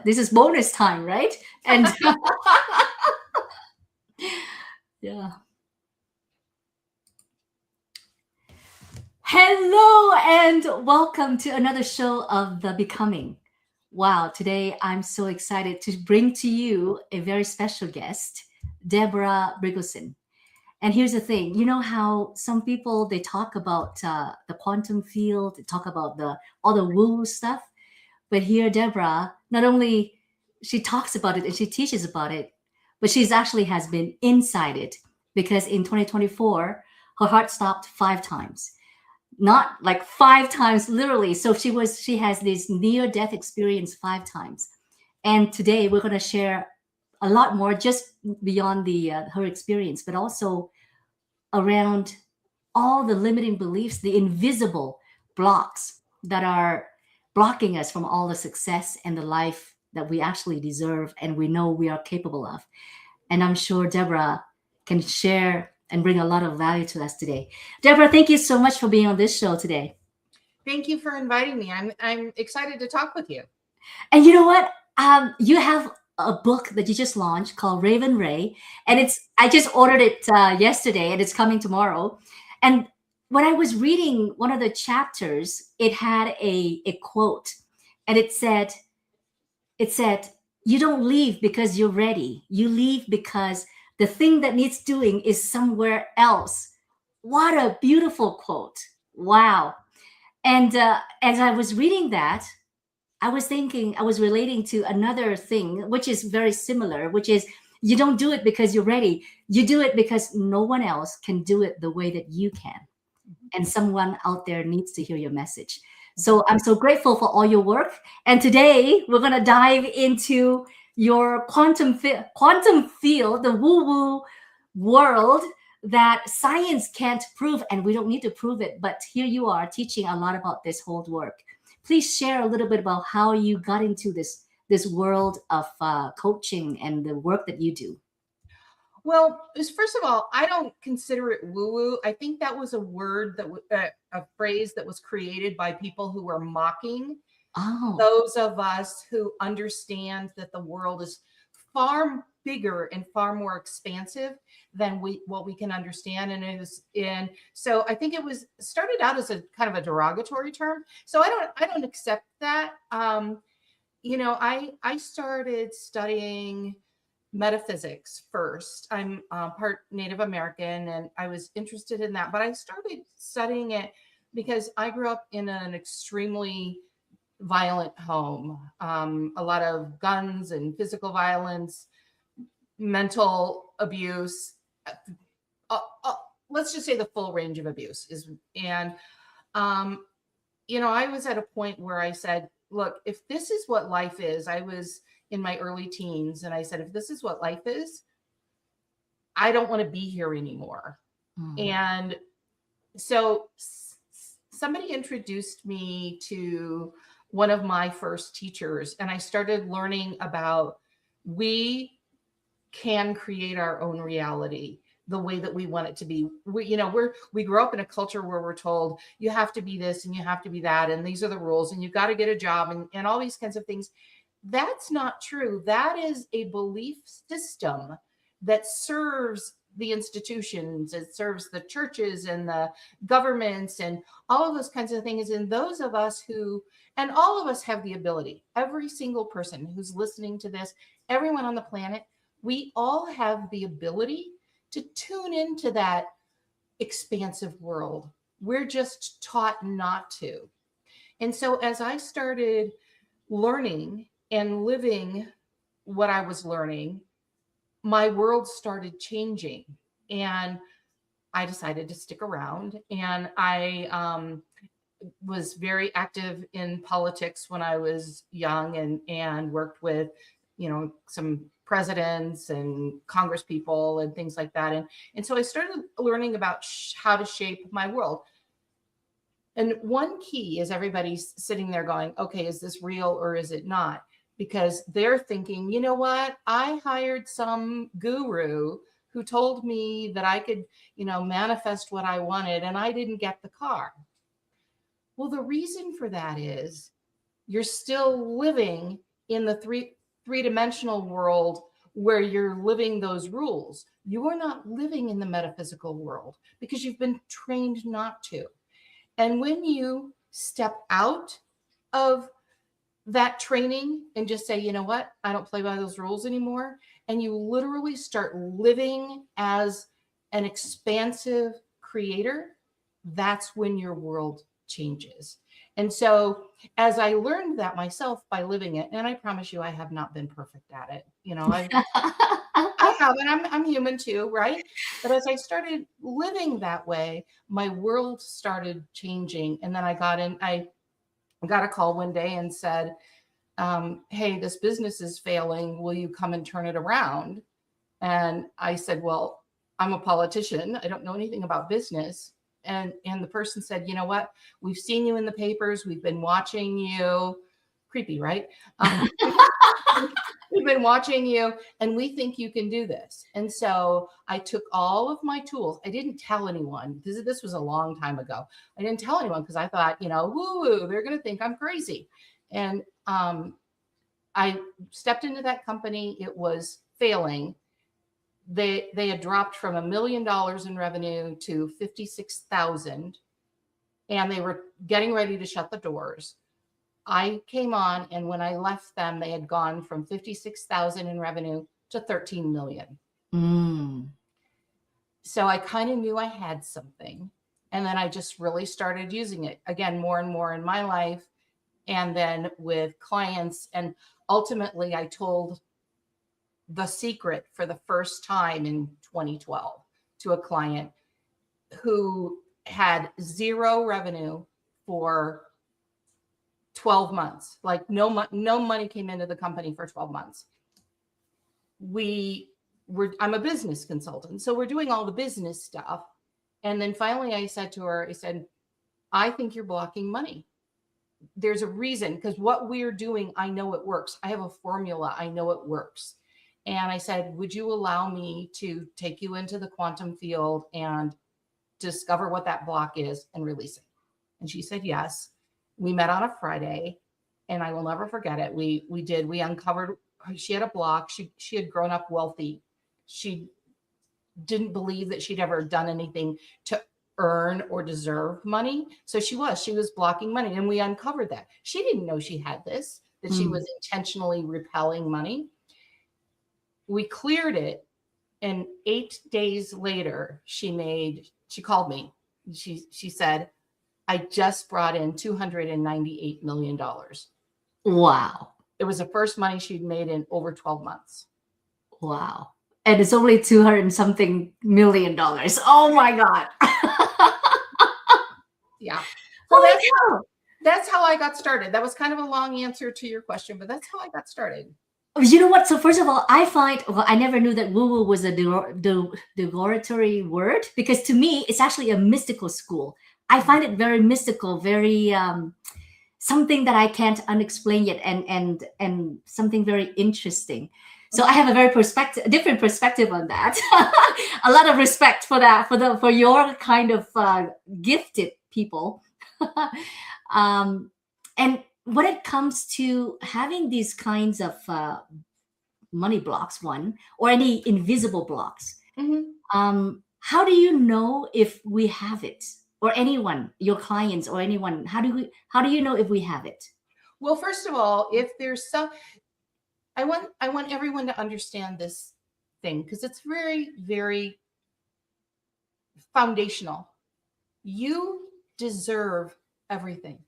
This is bonus time, right? And yeah. Hello and welcome to another show of The Becoming. Wow, today I'm so excited to bring to you a very special guest, Deborah Bringelson. And here's the thing, you know how some people they talk about the quantum field, they talk about the all the woo stuff, but here Deborah not only she talks about it and she teaches about it, but she's actually has been inside it because in 2024 her heart stopped 5 times, not like 5 times literally. So she has this near death experience 5 times, and today we're going to share a lot more just beyond the her experience, but also around all the limiting beliefs, the invisible blocks that are blocking us from all the success and the life that we actually deserve and we know we are capable of. And I'm sure Deborah can share and bring a lot of value to us today. Deborah, thank you so much for being on this show today. Thank you for inviting me. I'm excited to talk with you. And you know what? You have a book that you just launched called Raven Ray, and it's I just ordered it yesterday, and it's coming tomorrow. And when I was reading one of the chapters, it had a quote, and it said, "You don't leave because you're ready. You leave because the thing that needs doing is somewhere else." What a beautiful quote! Wow. And as I was reading that, I was thinking, I was relating to another thing, which is very similar, which is you don't do it because you're ready. You do it because no one else can do it the way that you can. And someone out there needs to hear your message. So I'm so grateful for all your work. And today we're going to dive into your quantum field, the woo woo world that science can't prove, and we don't need to prove it. But here you are teaching a lot about this whole work. Please share a little bit about how you got into this world of coaching and the work that you do. Well, first of all, I don't consider it woo-woo. I think that was a word a phrase that was created by people who were mocking Oh, those of us who understand that the world is far bigger and far more expansive than what we can understand. And so I think it was started out as a kind of a derogatory term. So I don't accept that. I started studying metaphysics first. I'm part Native American, and I was interested in that. But I started studying it because I grew up in an extremely violent home, a lot of guns and physical violence, mental abuse. Uh, uh, let's just say the full range of abuse and um, I was at a point where I said, look, if this is what life is, I was in my early teens, and I said, if this is what life is, I don't want to be here anymore. mm, And so somebody introduced me to one of my first teachers, and I started learning about we can create our own reality the way that we want it to be. We grow up in a culture where we're told you have to be this and you have to be that, and these are the rules, and you've got to get a job, and all these kinds of things. That's not true. That is a belief system that serves the institutions, it serves the churches and the governments and all of those kinds of things. And those of us and all of us have the ability, every single person who's listening to this, everyone on the planet, we all have the ability to tune into that expansive world. We're just taught not to. And so as I started learning and living what I was learning, my world started changing. And I decided to stick around. And I was very active in politics when I was young, and worked with, some presidents and congress people and things like that. And so I started learning about how to shape my world. And one key is everybody's sitting there going, okay, is this real or is it not? Because they're thinking, you know what? I hired some guru who told me that I could, manifest what I wanted, and I didn't get the car. Well, the reason for that is you're still living in the three-dimensional world where you're living those rules. You are not living in the metaphysical world because you've been trained not to. And when you step out of that training and just say, you know what, I don't play by those rules anymore, and you literally start living as an expansive creator, that's when your world changes. And so as I learned that myself by living it, and I promise you, I have not been perfect at it. I haven't. I'm human too, right? But as I started living that way, my world started changing. And then I got a call one day and said, hey, this business is failing. Will you come and turn it around? And I said, well, I'm a politician. I don't know anything about business. And the person said, you know what? We've seen you in the papers. We've been watching you. Creepy, right? We've been watching you and we think you can do this. And so I took all of my tools. I didn't tell anyone. This was a long time ago. I didn't tell anyone because I thought, woo, they're going to think I'm crazy. And I stepped into that company. It was failing. They had dropped from $1 million in revenue to 56,000, and they were getting ready to shut the doors. I came on, and when I left them, they had gone from 56,000 in revenue to 13 million. So I kind of knew I had something. And then I just really started using it again, more and more in my life. And then with clients. And ultimately I told the secret for the first time in 2012 to a client who had zero revenue for 12 months. Like no money came into the company for 12 months. I'm a business consultant, so we're doing all the business stuff. And then finally I said to her, I think you're blocking money. There's a reason, because what we're doing, I know it works. I have a formula. I know it works. And I said, would you allow me to take you into the quantum field and discover what that block is and release it? And she said, yes. We met on a Friday, and I will never forget it. We uncovered, she had a block. She had grown up wealthy. She didn't believe that she'd ever done anything to earn or deserve money. So she was blocking money, and we uncovered that. She didn't know she had this, that she was intentionally repelling money. We cleared it, and 8 days later, she called me. She said, I just brought in $298 million. Wow. It was the first money she'd made in over 12 months. Wow. And it's only 200 something $million. Oh my God. Yeah. So that's how I got started. That was kind of a long answer to your question, but that's how I got started. You know what? So first of all, I never knew that woo-woo was a derogatory word, because to me, it's actually a mystical school. I find it very mystical, very something that I can't unexplain yet, and something very interesting. So I have a very different perspective on that. A lot of respect for that, for your kind of gifted people. And when it comes to having these kinds of money blocks, or any invisible blocks, how do you know if we have it? Or anyone, your clients or anyone, how do you know if we have it? Well, first of all, if there's I want everyone to understand this thing, because it's very, very foundational. You deserve everything.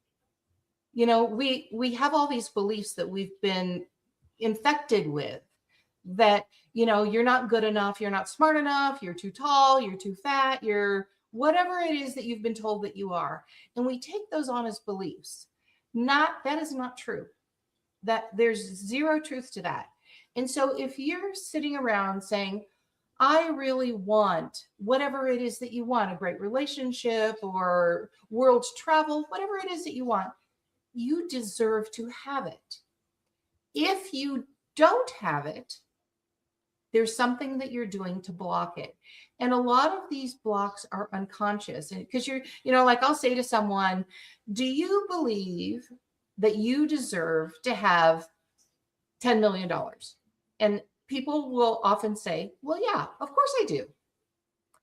We have all these beliefs that we've been infected with, that, you're not good enough, you're not smart enough, you're too tall, you're too fat, you're whatever it is that you've been told that you are. And we take those on as beliefs. That is not true. That there's zero truth to that. And so if you're sitting around saying, I really want whatever it is that you want, a great relationship or world travel, whatever it is that you want, you deserve to have it. If you don't have it, there's something that you're doing to block it. And a lot of these blocks are unconscious. And because like I'll say to someone, do you believe that you deserve to have $10 million. And people will often say, well, yeah, of course I do.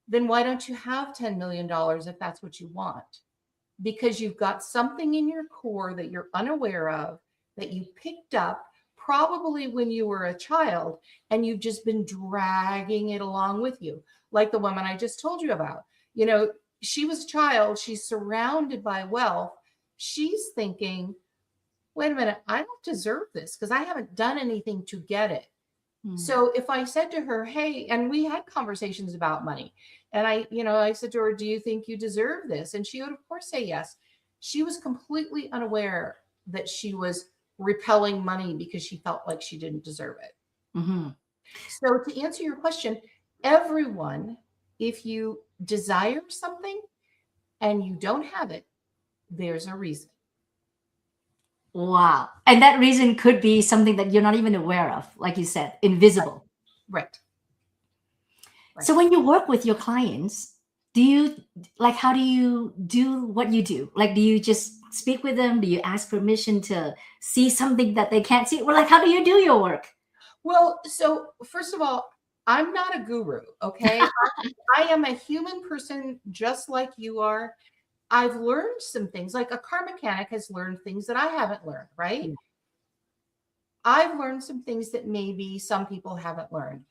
Then why don't you have $10 million if that's what you want? Because you've got something in your core that you're unaware of, that you picked up probably when you were a child, and you've just been dragging it along with you. Like the woman I just told you about. You know, she was a child, she's surrounded by wealth. She's thinking, wait a minute, I don't deserve this because I haven't done anything to get it. So if I said to her, hey, and we had conversations about money, and I said to her, do you think you deserve this? And she would, of course, say yes. She was completely unaware that she was repelling money because she felt like she didn't deserve it. Mm-hmm. So to answer your question, everyone, if you desire something and you don't have it, there's a reason. Wow. And that reason could be something that you're not even aware of, like you said, invisible. Right. So when you work with your clients, do you how do you do what you do? Like, do you just speak with them? Do you ask permission to see something that they can't see? Well, like, how do you do your work? Well, so first of all, I'm not a guru, okay? I am a human person just like you are. I've learned some things, like a car mechanic has learned things that I haven't learned, right? Yeah. I've learned some things that maybe some people haven't learned.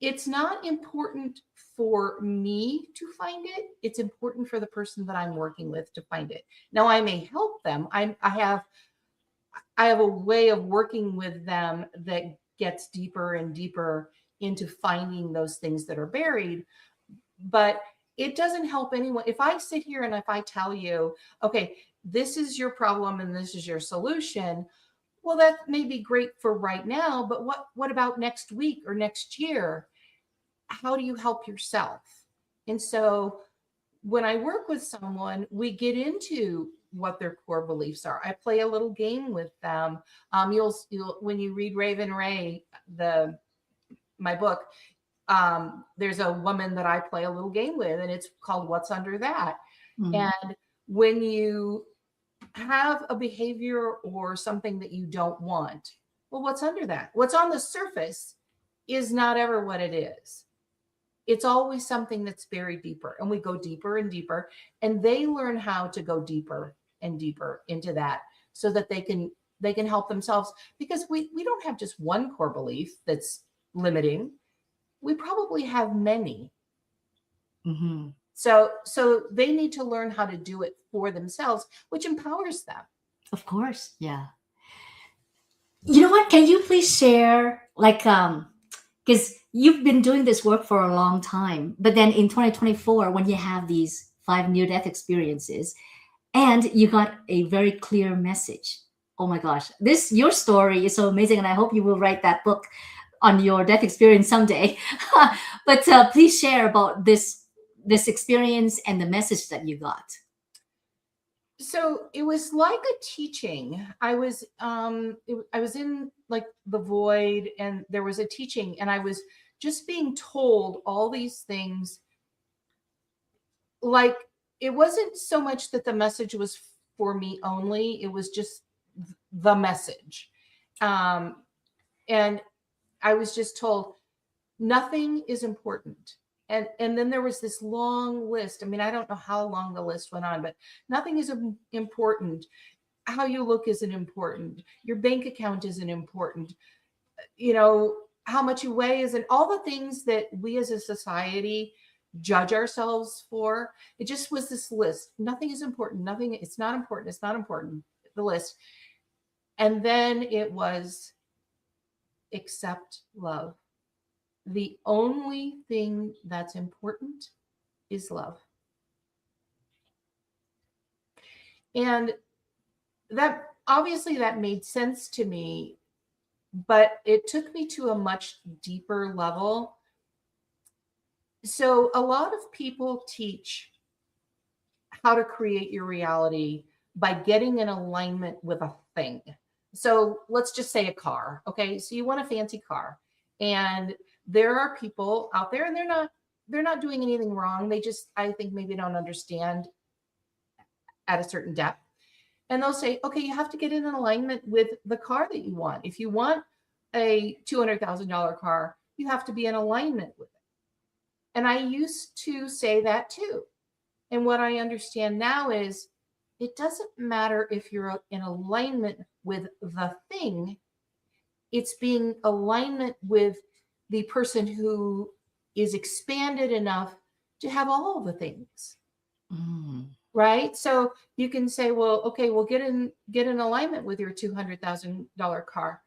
It's not important for me to find it. It's important for the person that I'm working with to find it. Now, I may help them. I have a way of working with them that gets deeper and deeper into finding those things that are buried. But it doesn't help anyone. If I sit here and if I tell you, okay, this is your problem and this is your solution, well, that may be great for right now, but what about next week or next year? How do you help yourself? And so when I work with someone, we get into what their core beliefs are. I play a little game with them. You'll when you read Raven Ray, my book, there's a woman that I play a little game with, and it's called What's Under That. Mm. And when you have a behavior or something that you don't want, well, what's under that? What's on the surface is not ever what it is. It's always something that's buried deeper, and we go deeper and deeper, and they learn how to go deeper and deeper into that so that they can help themselves, because we don't have just one core belief that's limiting. We probably have many. Mm-hmm. So they need to learn how to do it for themselves, which empowers them. Of course, yeah. You know what? Can you please share, because you've been doing this work for a long time, but then in 2024, when you have these 5 near-death experiences, and you got a very clear message. Oh my gosh, your story is so amazing, and I hope you will write that book on your death experience someday. But please share about this experience and the message that you got. So it was like a teaching. I was in like the void, and there was a teaching, and I was just being told all these things. Like, it wasn't so much that the message was for me only, it was just the message. And I was just told nothing is important. And then there was this long list. I mean, I don't know how long the list went on, but nothing is important. How you look isn't important. Your bank account isn't important. How much you weigh isn't. All the things that we as a society judge ourselves for. It just was this list. Nothing is important. Nothing. It's not important. It's not important. The list. And then it was accept love. The only thing that's important is love. And that obviously that made sense to me, but it took me to a much deeper level. So a lot of people teach how to create your reality by getting in alignment with a thing. So let's just say a car. Okay. So you want a fancy car, and there are people out there, and they're not doing anything wrong. They just, I think, maybe don't understand at a certain depth. And they'll say, okay, you have to get in alignment with the car that you want. If you want a $200,000 car, you have to be in alignment with it. And I used to say that too. And what I understand now is it doesn't matter if you're in alignment with the thing, it's being alignment with the person who is expanded enough to have all the things. Mm. Right? So you can say, well, okay, well, get in alignment with your $200,000 car.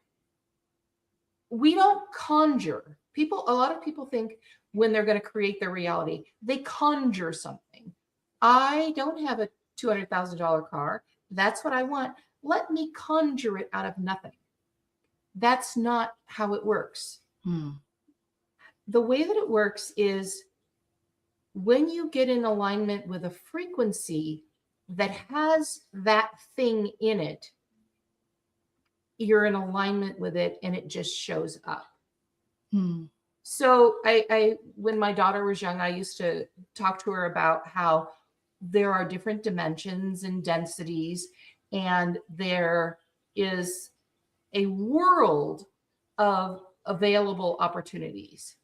We don't conjure. A lot of people think when they're going to create their reality, they conjure something. I don't have a $200,000 car. That's what I want. Let me conjure it out of nothing. That's not how it works. Mm. The way that it works is when you get in alignment with a frequency that has that thing in it, you're in alignment with it and it just shows up. Mm. So I when my daughter was young, I used to talk to her about how there are different dimensions and densities, and there is a world of available opportunities.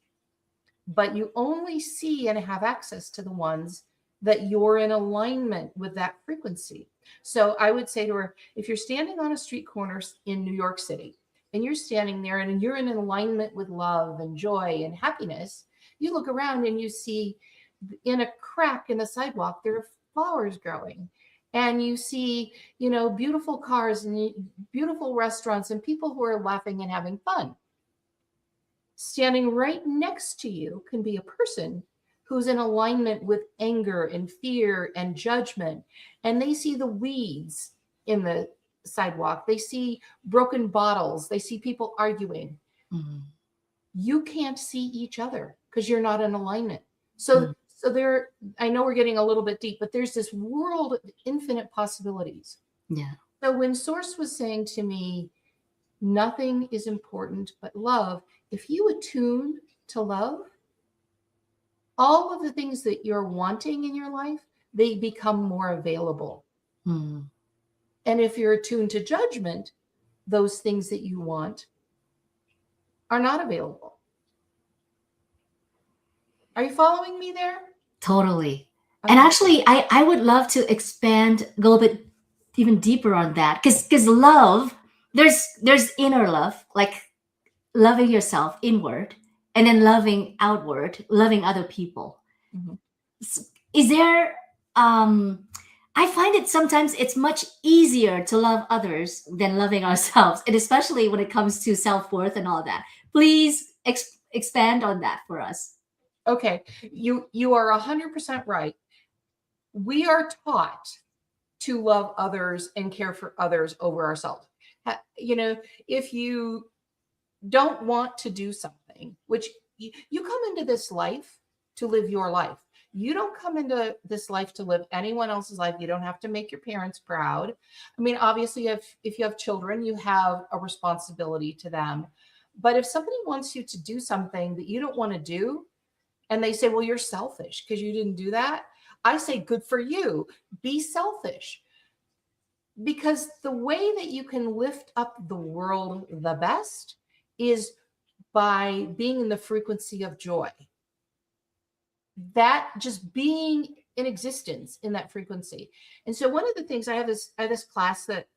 But you only see and have access to the ones that you're in alignment with that frequency. So I would say to her, if you're standing on a street corner in New York City and you're standing there and you're in alignment with love and joy and happiness, you look around and you see in a crack in the sidewalk, there are flowers growing. And you see, beautiful cars and beautiful restaurants and people who are laughing and having fun. Standing right next to you can be a person who's in alignment with anger and fear and judgment. And they see the weeds in the sidewalk. They see broken bottles. They see people arguing. Mm. You can't see each other because you're not in alignment. Mm. So there, I know we're getting a little bit deep, but there's this world of infinite possibilities. Yeah. So when Source was saying to me, nothing is important but love, if you attune to love, all of the things that you're wanting in your life, they become more available. Mm. And if you're attuned to judgment, those things that you want are not available. Are you following me there? Totally. Okay. And actually, I would love to expand, go a bit even deeper on that, because love, there's inner love, like loving yourself inward, and then loving outward, loving other people. Mhm. Is there I find it sometimes it's much easier to love others than loving ourselves, and especially when it comes to self-worth and all that. Please expand on that for us. Okay, you are 100% right. We are taught to love others and care for others over ourselves. If you don't want to do something, which you come into this life to live your life. You don't come into this life to live anyone else's life. You don't have to make your parents proud. I mean, obviously, if you have children, you have a responsibility to them. But if somebody wants you to do something that you don't want to do, and they say, well, you're selfish because you didn't do that, I say, good for you. Be selfish. Because the way that you can lift up the world the best is by being in the frequency of joy. That just being in existence in that frequency. And so one of the things I have this class that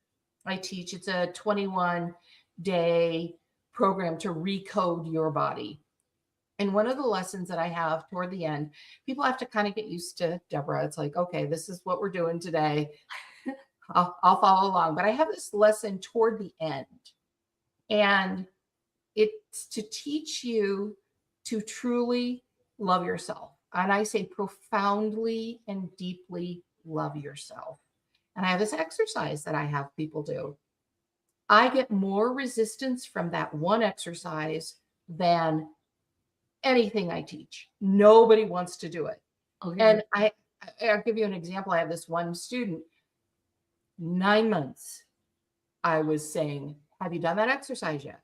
I teach. It's a 21-day program to recode your body. And one of the lessons that I have toward the end, people have to kind of get used to Deborah. It's like, okay, this is what we're doing today. I'll follow along. But I have this lesson toward the end. And it's to teach you to truly love yourself. And I say profoundly and deeply love yourself. And I have this exercise that I have people do. I get more resistance from that one exercise than anything I teach. Nobody wants to do it. Okay. And I'll give you an example. I have this one student, 9 months. I was saying, have you done that exercise yet?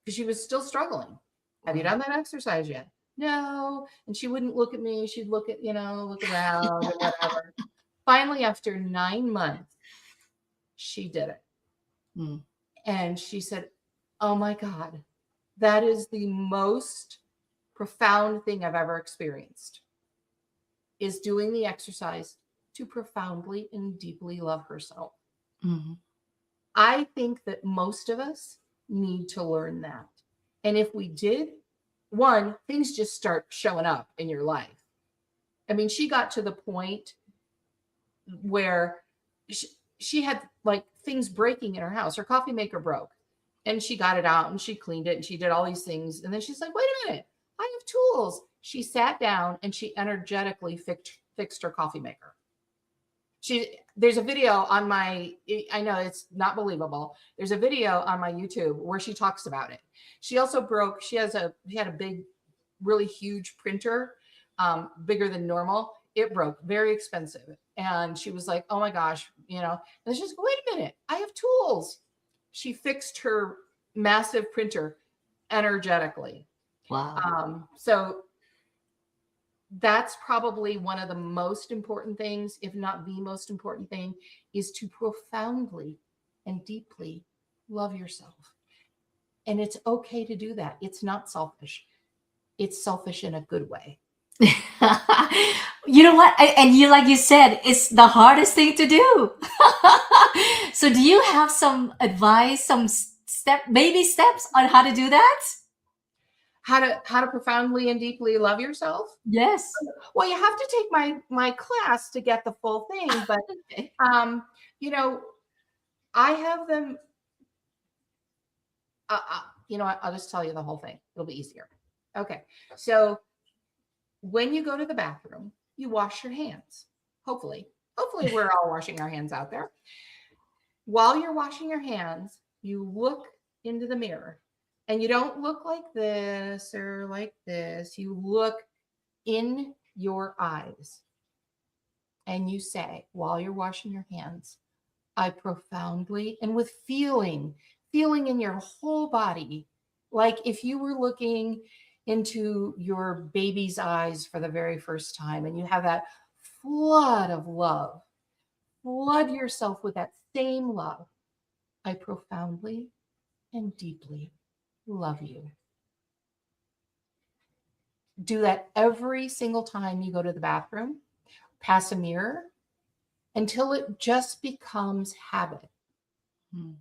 Because she was still struggling. Have you done that exercise yet? No. And she wouldn't look at me. She'd look at, look around and whatever. Finally, after 9 months, she did it. Mm. And she said, oh my God, that is the most profound thing I've ever experienced, is doing the exercise to profoundly and deeply love herself. Mm. I think that most of us need to learn that. And if we did, one, things just start showing up in your life. I mean, she got to the point where she had like things breaking in her house. Her coffee maker broke and she got it out and she cleaned it and she did all these things. And then she's like, wait a minute, I have tools. She sat down and she energetically fixed her coffee maker. There's a video on my, I know it's not believable. There's a video on my YouTube where she talks about it. She also she had a big, really huge printer, bigger than normal. It broke, very expensive. And she was like, oh my gosh, and she's like, wait a minute, I have tools. She fixed her massive printer energetically. Wow. So that's probably one of the most important things, if not the most important thing, is to profoundly and deeply love yourself. And it's okay to do that. It's not selfish. It's selfish in a good way. You know what? And you, like you said, it's the hardest thing to do. So do you have some advice, some baby steps on how to do that? How to profoundly and deeply love yourself? Yes. Well, you have to take my class to get the full thing, but Okay. I have them. I'll just tell you the whole thing. It'll be easier. Okay. So when you go to the bathroom, you wash your hands. Hopefully we're all washing our hands out there. While you're washing your hands, you look into the mirror. And you don't look like this or like this. You look in your eyes and you say, while you're washing your hands, I profoundly, and with feeling in your whole body, like if you were looking into your baby's eyes for the very first time and you have that flood of love, flood yourself with that same love. I profoundly and deeply love you. Do that every single time you go to the bathroom, pass a mirror, until it just becomes habit. Hmm.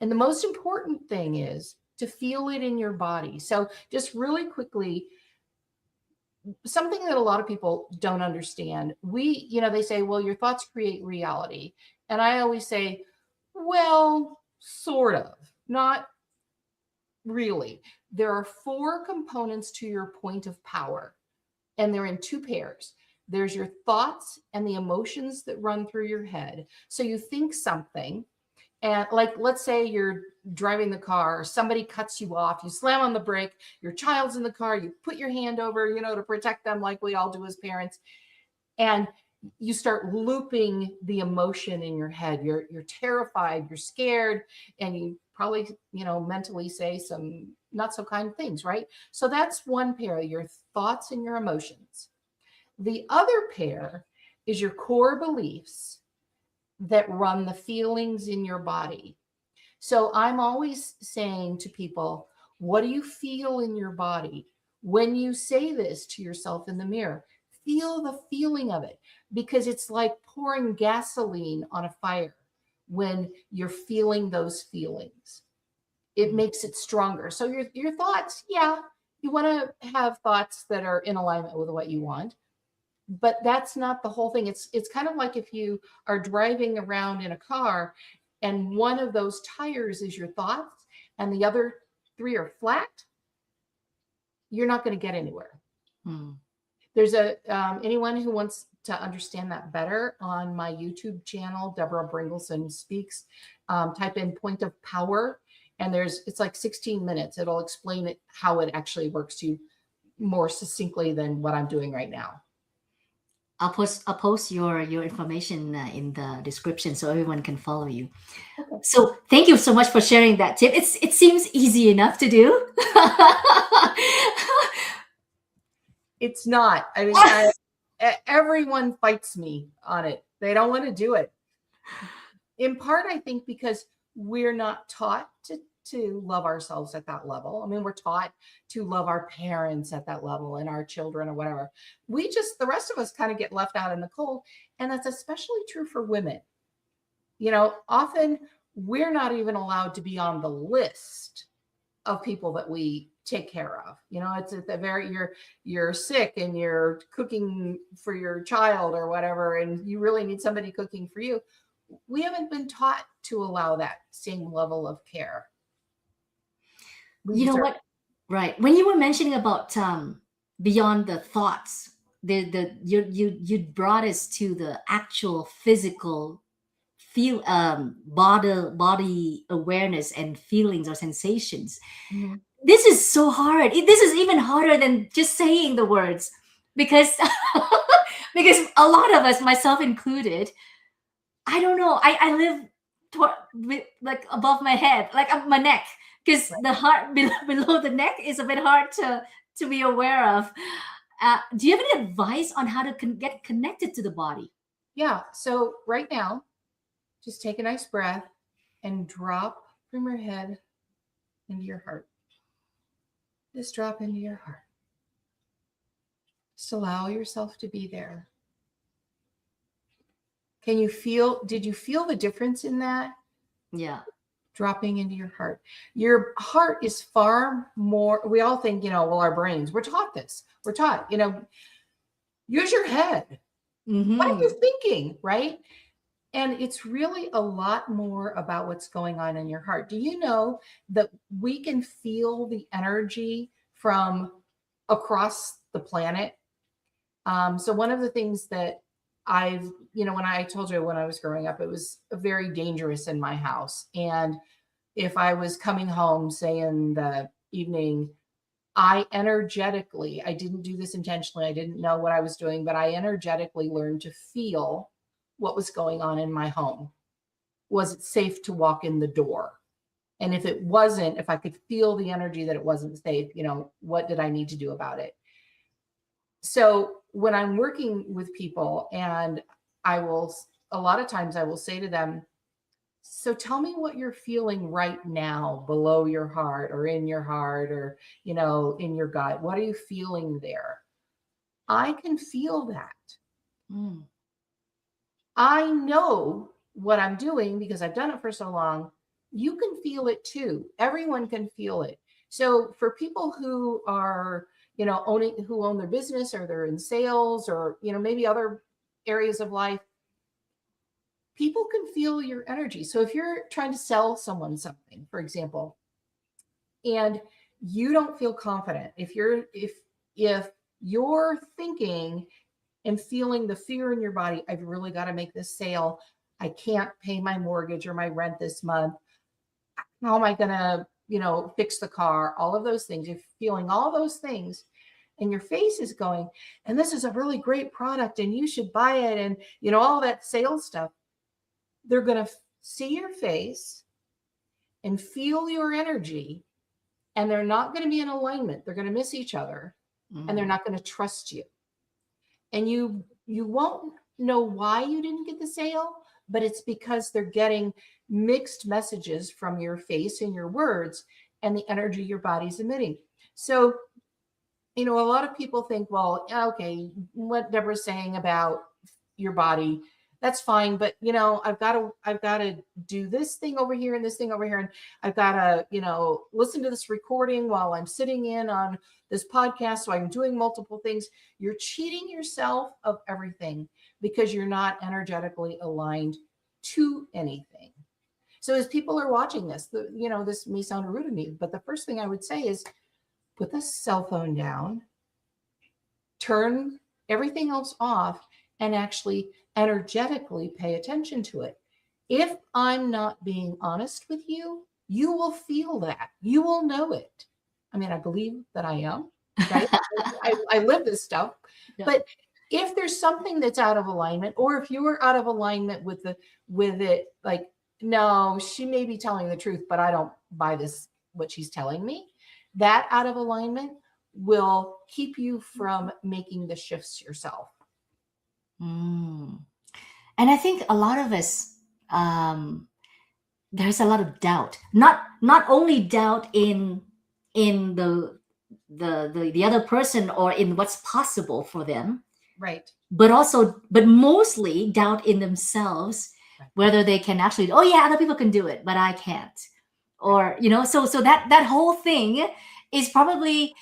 And the most important thing is to feel it in your body. So just really quickly, something that a lot of people don't understand. They say, well, your thoughts create reality. And I always say, well, sort of, not really. There are 4 components to your point of power, and they're in 2 pairs. There's your thoughts and the emotions that run through your head. So you think something, and like, let's say you're driving the car, somebody cuts you off, you slam on the brake, your child's in the car, you put your hand over, to protect them like we all do as parents. And you start looping the emotion in your head. You're terrified, you're scared, and you probably, mentally say some not so kind things, right? So that's one pair, your thoughts and your emotions. The other pair is your core beliefs that run the feelings in your body. So I'm always saying to people, what do you feel in your body? When you say this to yourself in the mirror, feel the feeling of it, because it's like pouring gasoline on a fire when you're feeling those feelings. It makes it stronger. So your thoughts, yeah, you want to have thoughts that are in alignment with what you want, but that's not the whole thing. It's kind of like if you are driving around in a car and one of those tires is your thoughts and the other 3 are flat, you're not going to get anywhere. There's anyone who wants to understand that better, on my YouTube channel, Deberah Bringelson Speaks, type in point of power, and it's like 16 minutes. It'll explain it, how it actually works to you more succinctly than what I'm doing right now. I'll post your information in the description so everyone can follow you. Okay. So thank you so much for sharing that tip. It seems easy enough to do. It's not. I mean, everyone fights me on it. They don't want to do it. in part, I think because we're not taught to love ourselves at that level. I mean, we're taught to love our parents at that level and our children or whatever. The rest of us kind of get left out in the cold. And that's especially true for women. Often we're not even allowed to be on the list of people that we take care of. It's at the you're sick and you're cooking for your child or whatever, and you really need somebody cooking for you. We haven't been taught to allow that same level of care. You know what? Right. When you were mentioning about beyond the thoughts, you brought us to the actual physical feel body awareness and feelings or sensations. Mhm. This is so hard. This is even harder than just saying the words, because because a lot of us, myself included, I don't know. I live like above my head, like my neck, because Right. the heart below the neck is a bit hard to be aware of. Do you have any advice on how to get connected to the body? Yeah. So right now, just take a nice breath and drop from your head into your heart. Just drop into your heart. Just allow yourself to be there. Did you feel the difference in that? Yeah. Dropping into your heart. Your heart is far more, we all think, well, our brains, we're taught this. We're taught, use your head. What are you thinking, right? And it's really a lot more about what's going on in your heart. Do you know that we can feel the energy from across the planet? So one of the things that when I told you when I was growing up, it was very dangerous in my house. And if I was coming home, say in the evening, I didn't do this intentionally. I didn't know what I was doing, but I energetically learned to feel what was going on in my home. Was it safe to walk in the door? And if it wasn't, if I could feel the energy that it wasn't safe, what did I need to do about it? So when I'm working with people, and a lot of times I will say to them, so tell me what you're feeling right now below your heart or in your heart or, in your gut. What are you feeling there? I can feel that. Mm. I know what I'm doing because I've done it for so long. You can feel it too. Everyone can feel it. So for people who are, who own their business or they're in sales or, maybe other areas of life, people can feel your energy. So if you're trying to sell someone something, for example, and you don't feel confident, if you're thinking and feeling the fear in your body, I've really got to make this sale. I can't pay my mortgage or my rent this month. How am I going to, fix the car? All of those things. You're feeling all those things and your face is going, and this is a really great product and you should buy it. And, all that sales stuff. They're going to see your face and feel your energy, and they're not going to be in alignment. They're going to miss each other, and they're not going to trust you. And you won't know why you didn't get the sale, but it's because they're getting mixed messages from your face and your words and the energy your body's emitting. So, a lot of people think, well, okay, what Deborah's saying about your body, that's fine, but I've got to do this thing over here and this thing over here, and I've got to listen to this recording while I'm sitting in on this podcast, so I'm doing multiple things. You're cheating yourself of everything because you're not energetically aligned to anything. So as people are watching this, this may sound rude to me, but the first thing I would say is put the cell phone down, turn everything else off, and actually energetically pay attention to it. If I'm not being honest with you, you will feel that. You will know it. I mean, I believe that I am, right? I live this stuff. Yeah. But if there's something that's out of alignment, or if you are out of alignment with it, like, no, she may be telling the truth, but I don't buy what she's telling me, that out of alignment will keep you from making the shifts yourself. And I think a lot of us um, there's a lot of doubt. Not only doubt in the other person or in what's possible for them, Right. but mostly doubt in themselves, Right. whether they can actually. Oh yeah, other people can do it, but I can't. Right. Or so that whole thing is probably,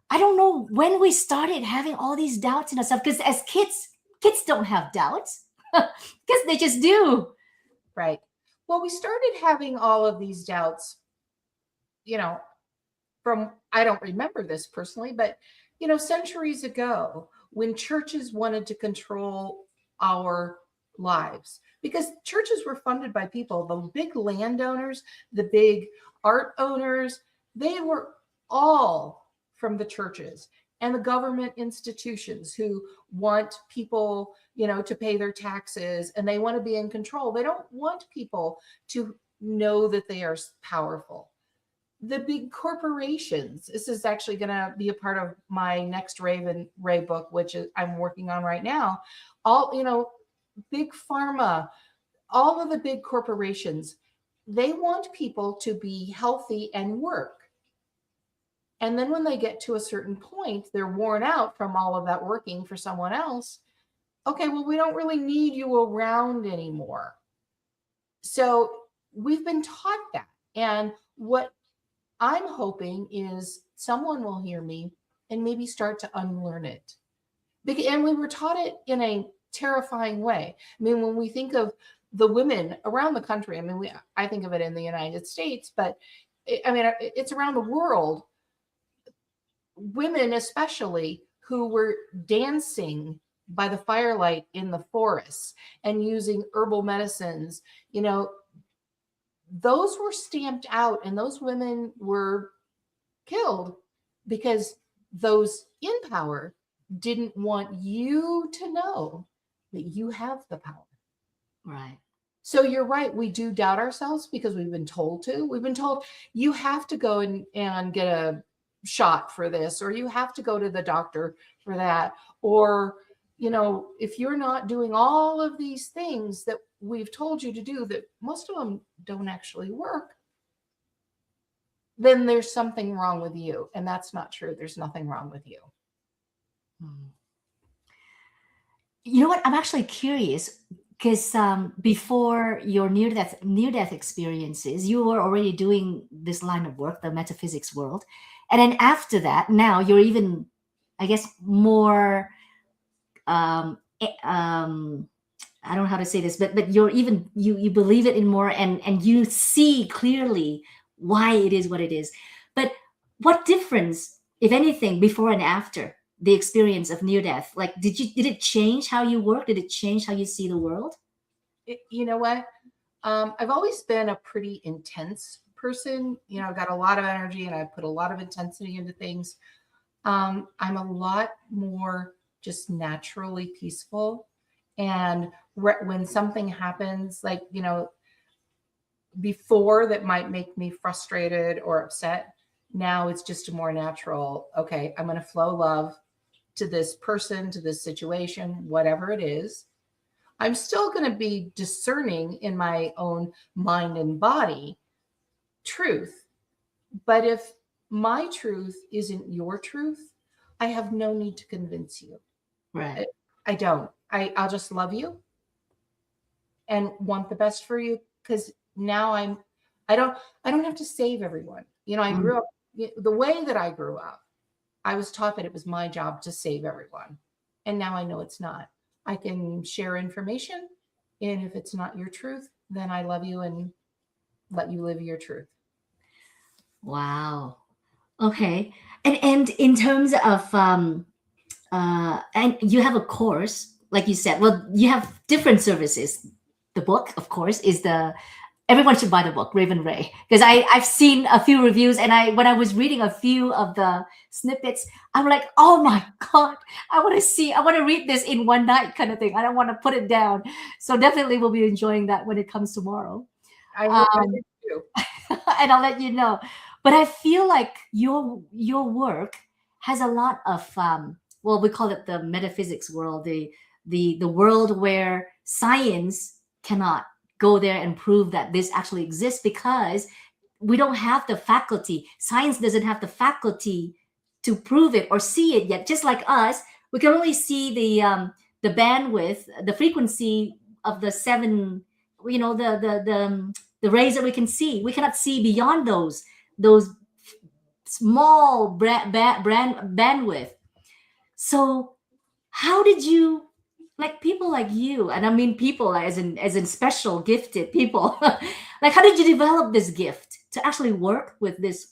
I don't know when we started having all these doubts in ourselves, because as kids don't have doubts because they just do. Right. Well, we started having all of these doubts, you know, from, I don't remember this personally, but, centuries ago when churches wanted to control our lives, because churches were funded by people, the big landowners, the big art owners, they were all from the churches and the government institutions who want people, to pay their taxes, and they want to be in control. They don't want people to know that they are powerful. The big corporations, this is actually going to be a part of my next Raven Ray book, which is I'm working on right now. All, big pharma, all of the big corporations, they want people to be healthy and work. And then when they get to a certain point, they're worn out from all of that working for someone else. Okay, well, we don't really need you around anymore. So we've been taught that. And what I'm hoping is someone will hear me and maybe start to unlearn it. And we were taught it in a terrifying way. I mean, when we think of the women around the country, I mean, I think of it in the United States, but I mean, it's around the world. Women, especially, who were dancing by the firelight in the forests and using herbal medicines, those were stamped out, and those women were killed because those in power didn't want you to know that you have the power. Right. So you're right. We do doubt ourselves because we've been told to. We've been told you have to go and get a shot for this, or you have to go to the doctor for that. Or, if you're not doing all of these things that we've told you to do, that most of them don't actually work, then there's something wrong with you. And that's not true. There's nothing wrong with you. Hmm. You know what? I'm actually curious because before your near death experiences, you were already doing this line of work, the metaphysics world, and then after that, now you're even, I guess, more. I don't know how to say this, but you're even you believe it in more, and you see clearly why it is what it is. But what difference, if anything, before and after the experience of near death? Like, did it change how you work? Did it change how you see the world? You know what? I've always been a pretty intense person. I've got a lot of energy and I put a lot of intensity into things. I'm a lot more just naturally peaceful. And when something happens, like, before, that might make me frustrated or upset, now it's just a more natural, okay, I'm going to flow love to this person, to this situation, whatever it is. I'm still going to be discerning in my own mind and body truth. But if my truth isn't your truth, I have no need to convince you. Right. I don't. I'll just love you and want the best for you, because now I don't I don't have to save everyone. I Mm. grew up the way that I grew up. I was taught that it was my job to save everyone. And now I know it's not. I can share information, and if it's not your truth, then I love you and let you live your truth. Wow. Okay. And in terms of and you have a course, like you said. Well, you have different services. The book, of course, is the everyone should buy the book, Raven Ray, because I've seen a few reviews, and when I was reading a few of the snippets, I'm like, oh my god, I want to read this in one night, kind of thing. I don't want to put it down. So definitely we'll be enjoying that when it comes tomorrow. I hope I Um, did too. and I'll let you know. But I feel like your work has a lot of well, we call it the metaphysics world, the world where science cannot go there and prove that this actually exists, because we don't have the faculty. Science doesn't have the faculty to prove it or see it yet. Just like us, we can only see the bandwidth, the frequency of the seven, the rays that we can see. We cannot see beyond those small bandwidth. So how did you, like people like you, and I mean people like as in special gifted people, like how did you develop this gift to actually work with this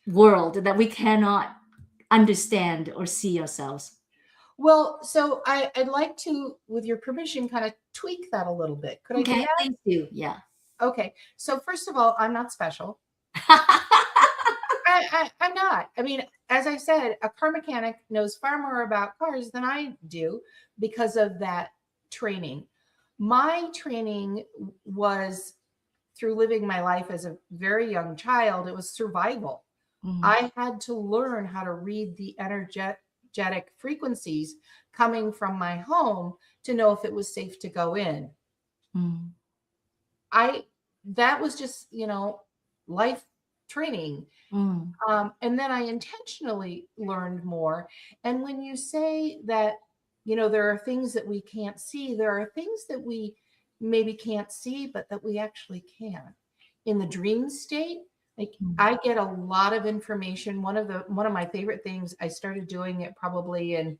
world that we cannot understand or see ourselves? Well, so I'd like to, with your permission, kind of tweak that a little bit. Could I do Okay, that? thank you. Yeah. Okay. So first of all, I'm not special. I'm not. I mean, as I said, a car mechanic knows far more about cars than I do because of that training. My training was through living my life as a very young child. It was survival. Mm, I had to learn how to read the energetic frequencies coming from my home to know if it was safe to go in. mm, That was just, life training. mm, And then I intentionally learned more. And when you say that, there are things that we can't see, there are things that we maybe can't see, but that we actually can. In the dream state, like mm. I get a lot of information. One of my favorite things, I started doing it probably in,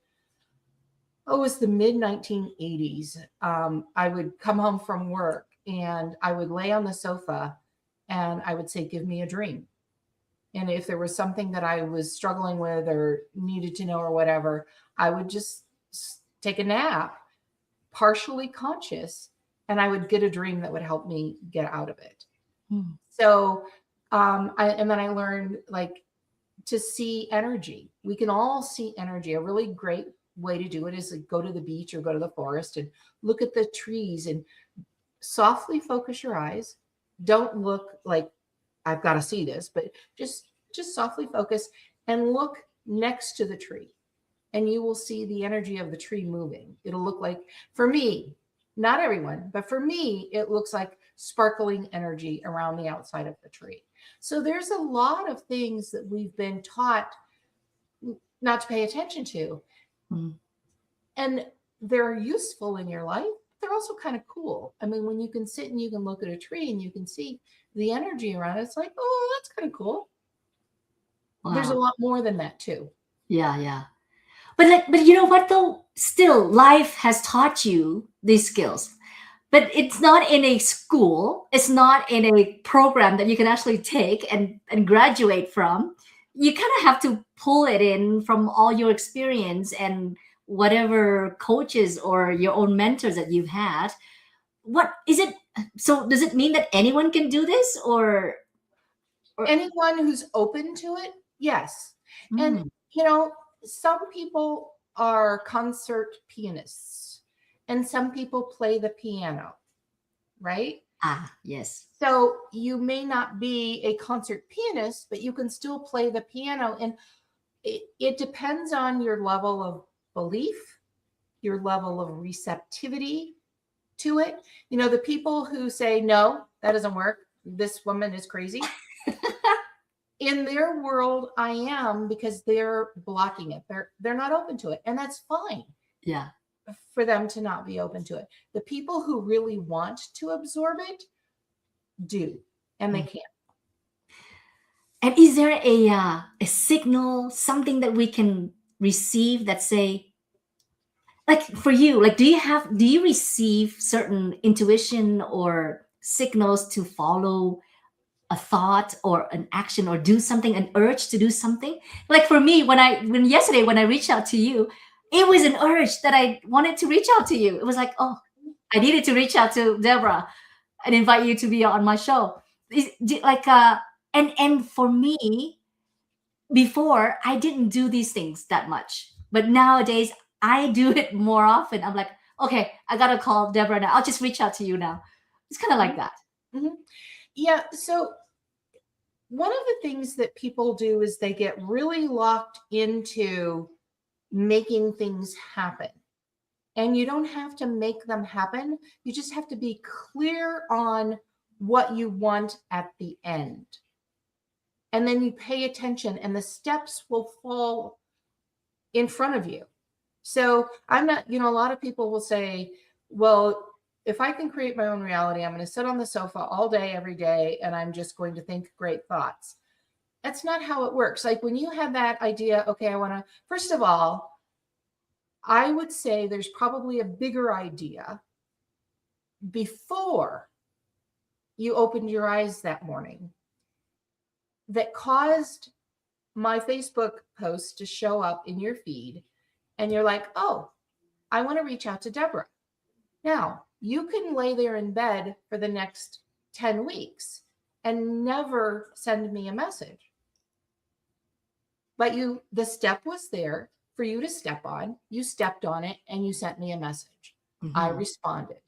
it was the mid 1980s. I would come home from work and I would lay on the sofa and I would say, give me a dream. And if there was something that I was struggling with or needed to know or whatever, I would just take a nap, partially conscious, and I would get a dream that would help me get out of it. Mm. So, and then I learned like to see energy. We can all see energy. A really great way to do it is to go to the beach or go to the forest and look at the trees and softly focus your eyes. Don't look like I've got to see this, but just softly focus and look next to the tree and you will see the energy of the tree moving. It'll look like, for me, not everyone, but for me, it looks like sparkling energy around the outside of the tree. So there's a lot of things that we've been taught not to pay attention to. Mm. And they're useful in your life. They're also kind of cool. I mean, when you can sit and you can look at a tree and you can see the energy around it, it's like, oh, that's kind of cool. There's a Wow. lot more than that too. Yeah, yeah. But you know what though? Still, life has taught you these skills. But it's not in a school. It's not in a program that you can actually take and graduate from. You kind of have to pull it in from all your experience and whatever coaches or your own mentors that you've had. What is it? So does it mean that anyone can do this, or Anyone who's open to it, yes. And, mm, some people are concert pianists and some people play the piano, right? yes. So you may not be a concert pianist, but you can still play the piano. And it depends on your level of belief, your level of receptivity to it. The people who say, no, that doesn't work. This woman is crazy. In their world, I am, because they're blocking it. They're not open to it. And that's fine Yeah. for them to not be open to it. The people who really want to absorb it do, and they Mm. can. And is there a signal, something that we can receive that say, like for you, like do you receive certain intuition or signals to follow a thought or an action or do something, an urge to do something? Like for me, when yesterday when I reached out to you, it was an urge that I wanted to reach out to you. It was like, oh, I needed to reach out to Deborah and invite you to be on my show. Like and for me, before I didn't do these things that much, but nowadays I do it more often. I'm like, okay, I gotta call Deborah now. I'll just reach out to you now. It's kind of like that. Mhm. Yeah. So one of the things that people do is they get really locked into making things happen. And you don't have to make them happen. You just have to be clear on what you want at the end. And then you pay attention, and the steps will fall in front of you. So I'm not, a lot of people will say, well, if I can create my own reality, I'm going to sit on the sofa all day, every day, and I'm just going to think great thoughts. That's not how it works. Like when you have that idea, okay, I want to, first of all, I would say there's probably a bigger idea before you opened your eyes that morning that caused my Facebook post to show up in your feed. And you're like, oh, I want to reach out to Deberah. Now, you can lay there in bed for the next 10 weeks and never send me a message. But the step was there for you to step on. You stepped on it and you sent me a message. I responded.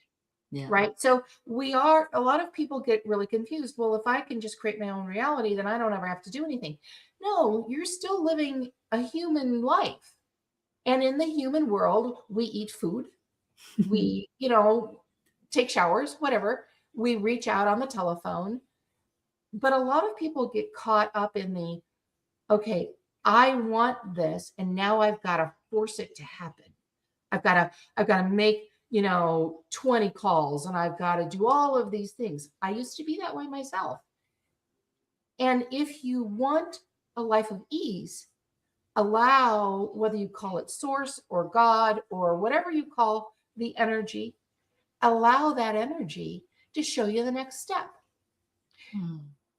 Yeah. Right. So a lot of people get really confused. Well, if I can just create my own reality, then I don't ever have to do anything. No, you're still living a human life. And in the human world, we eat food. We, take showers, whatever. We reach out on the telephone. But a lot of people get caught up in okay, I want this, and now I've got to force it to happen. I've got to make, 20 calls, and I've got to do all of these things. I used to be that way myself. And if you want a life of ease, allow, whether you call it source or God or whatever you call the energy, allow that energy to show you the next step.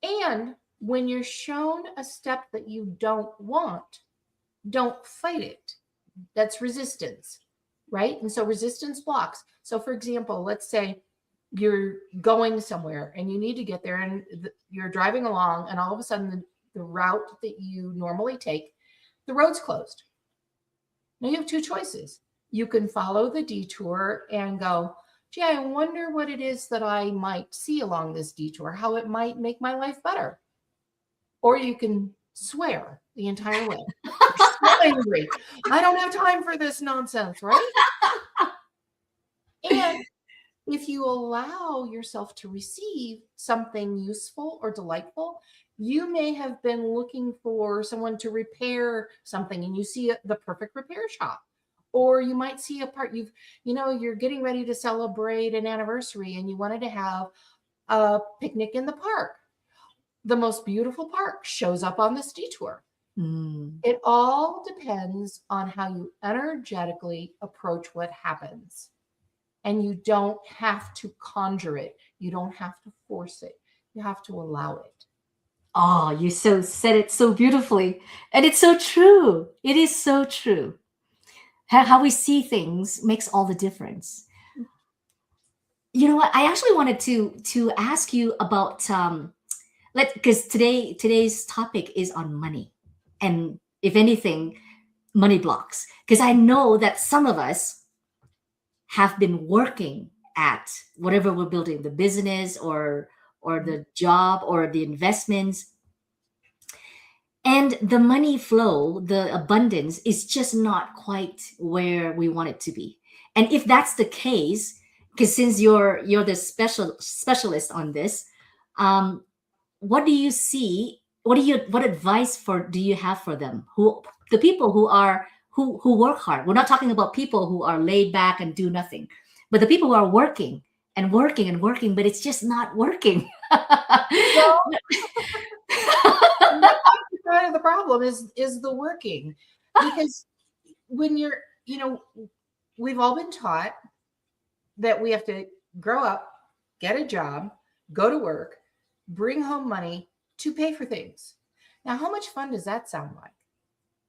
And when you're shown a step that you don't want, don't fight it. That's resistance, right? And so resistance blocks. So for example, let's say you're going somewhere and you need to get there, and you're driving along, and all of a sudden the route that you normally take, the road's closed. Now you have two choices. You can follow the detour and go, gee, I wonder what it is that I might see along this detour, how it might make my life better. Or you can swear the entire way. You're so angry. I don't have time for this nonsense, right? And if you allow yourself to receive something useful or delightful, you may have been looking for someone to repair something, and you see the perfect repair shop. Or you might see a part you're getting ready to celebrate an anniversary, and you wanted to have a picnic in the park. The most beautiful park shows up on this detour. It all depends on how you energetically approach what happens. And you don't have to conjure it. You don't have to force it. You have to allow it. Oh, you said it so beautifully. And it's so true. It is so true. How we see things makes all the difference. You know what? I actually wanted to ask you about because today's topic is on money, and if anything, money blocks. Because I know that some of us have been working at whatever we're building, the business or the job or the investments, and the money flow, the abundance is just not quite where we want it to be. And if that's the case, because since you're the specialist on this, um, what do you see? What advice do you have for them, the people who work hard? We're not talking about people who are laid back and do nothing, but the people who are working and working and working, but it's just not working. Well, that's part of the problem is the working. Because when we've all been taught that we have to grow up, get a job, go to work, bring home money to pay for things. Now, how much fun does that sound like?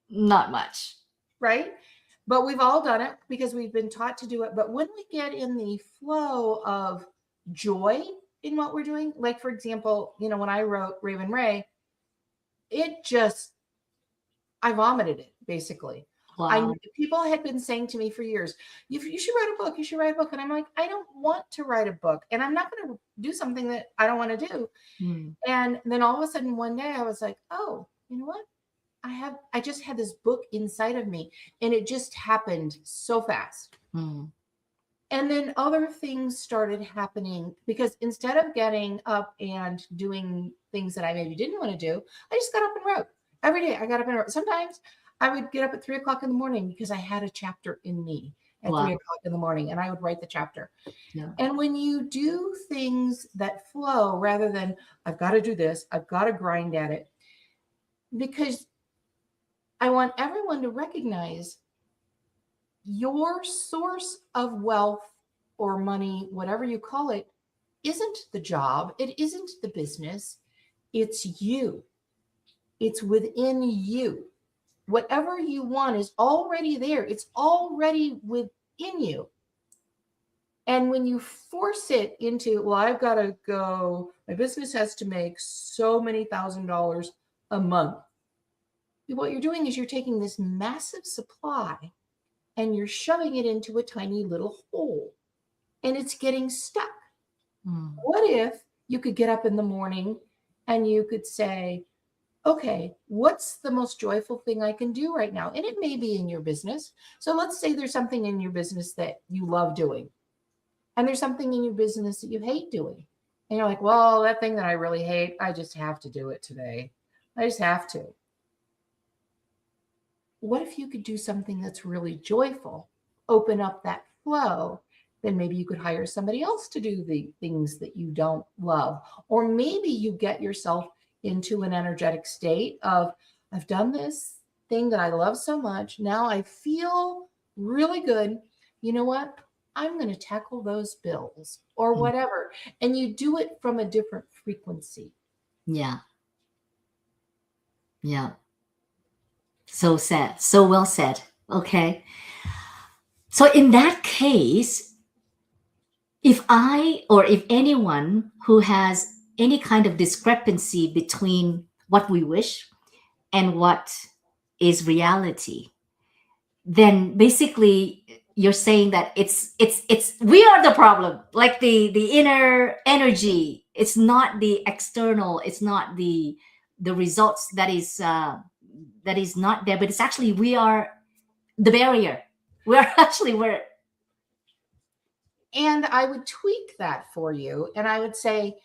Not much. Right? But we've all done it because we've been taught to do it. But when we get in the flow of joy in what we're doing, like, for example, when I wrote Raven Ray, I vomited it, basically. Wow. People had been saying to me for years, you should write a book. You should write a book. And I'm like, I don't want to write a book. And I'm not going to do something that I don't want to do. And then all of a sudden one day I was like, oh, you know what? I just had this book inside of me, and it just happened so fast. Mm. And then other things started happening because instead of getting up and doing things that I maybe didn't want to do, I just got up and wrote. Every day I got up and wrote. Sometimes I would get up at 3 o'clock in the morning because I had a chapter in me at Wow. 3 o'clock in the morning, and I would write the chapter. Yeah. And when you do things that flow rather than I've got to do this, I've got to grind at it, because I want everyone to recognize your source of wealth or money, whatever you call it, isn't the job, it isn't the business, it's you. It's within you. Whatever you want is already there, it's already within you. And when you force it into, well, I've got to go, my business has to make so many $1,000s a month. What you're doing is you're taking this massive supply and you're shoving it into a tiny little hole and it's getting stuck. Mm. What if you could get up in the morning and you could say, okay, what's the most joyful thing I can do right now? And it may be in your business. So let's say there's something in your business that you love doing, and there's something in your business that you hate doing. And you're like, well, that thing that I really hate, I just have to do it today. I just have to. What if you could do something that's really joyful, open up that flow? Then maybe you could hire somebody else to do the things that you don't love. Or maybe you get yourself into an energetic state of, I've done this thing that I love so much. Now I feel really good. You know what? I'm going to tackle those bills or Mm. whatever. And you do it from a different frequency. Yeah. Yeah. So sad. So well said. Okay. So in that case, if I or if anyone who has any kind of discrepancy between what we wish and what is reality, then basically you're saying that it's we are the problem, like the inner energy. It's not the external, it's not the results that is not there, but it's actually we are the barrier. We are actually we're And I would tweak that for you. And I would say,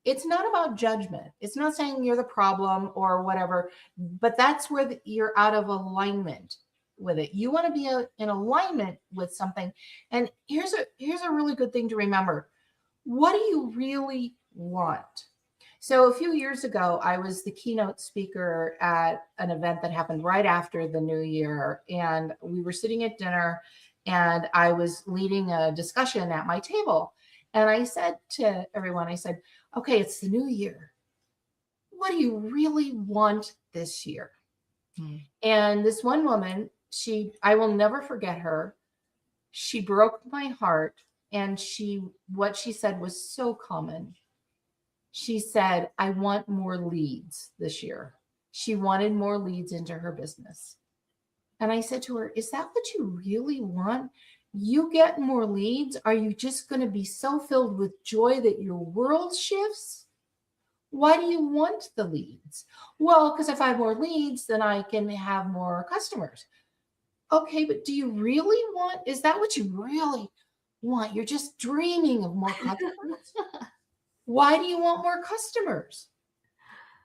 it's not about judgment. It's not saying you're the problem or whatever, but that's where you're out of alignment with it. You want to be in alignment with something. And here's a really good thing to remember. What do you really want? So a few years ago, I was the keynote speaker at an event that happened right after the new year. And we were sitting at dinner and I was leading a discussion at my table. And I said to everyone, I said, okay, it's the new year. What do you really want this year? Hmm. And this one woman, I will never forget her. She broke my heart. And what she said was so common. She said, I want more leads this year. She wanted more leads into her business. And I said to her, is that what you really want? You get more leads? Are you just going to be so filled with joy that your world shifts? Why do you want the leads? Well, because if I have more leads, then I can have more customers. Okay, but do you really want, is that what you really want? You're just dreaming of more customers? Why do you want more customers?